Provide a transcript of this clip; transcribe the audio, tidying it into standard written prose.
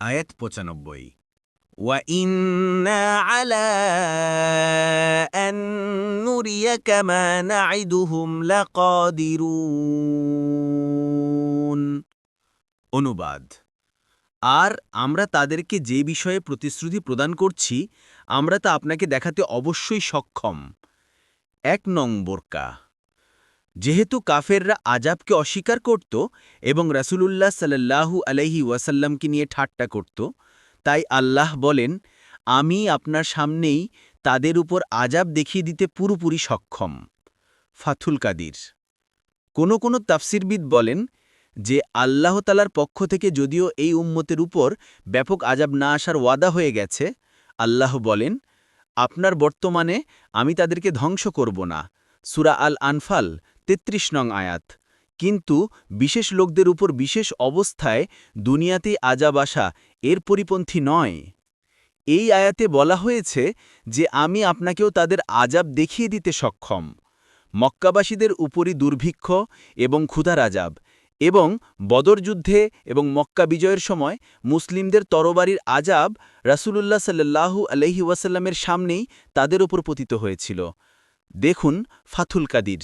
আয়াত ৯৫ وَإِنَّا عَلَىٰ أَن نُّرِيَكَ مَا نَعِدُهُمْ لَقَادِرُونَ অনুবাদ আর আমরা তাদেরকে যে বিষয়ে প্রতিশ্রুতি প্রদান করছি আমরা তা আপনাকে দেখাতে অবশ্যই সক্ষম। ১ নং বোরকা যেহেতু কাফেররা আযাবকে অস্বীকার করত এবং রাসূলুল্লাহ সাল্লাল্লাহু আলাইহি ওয়াসাল্লামকে নিয়ে ঠাট্টা করত, তাই আল্লাহ বলেন, আমি আপনার সামনেই তাদের উপর আযাব দেখিয়ে দিতে পুরোপুরি সক্ষম। ফাথুল কাদির কোনো তাফসিরবিদ বলেন যে আল্লাহ তাআলার পক্ষ থেকে যদিও এই উম্মতের উপর ব্যাপক আযাব না আসার ওয়াদা হয়ে গেছে, আল্লাহ বলেন, আপনার বর্তমানে আমি তাদেরকে ধ্বংস করব না। সূরা আল আনফাল ৩৩ নং আয়াত। কিন্তু বিশেষ লোকদের উপর বিশেষ অবস্থায় দুনিয়াতেই আযাব আসা এর পরিপন্থী নয়। এই আয়াতে বলা হয়েছে যে আমি আপনাকেও তাদের আযাব দেখিয়ে দিতে সক্ষম। মক্কাবাসীদের উপরই দুর্ভিক্ষ এবং ক্ষুধার আযাব এবং বদর যুদ্ধে এবং মক্কা বিজয়ের সময় মুসলিমদের তরবারির আযাব রাসূলুল্লাহ সাল্লাল্লাহু আলাইহি ওয়াসাল্লামের সামনেই তাদের উপর পতিত হয়েছিল। দেখুন ফাথুল কাদির।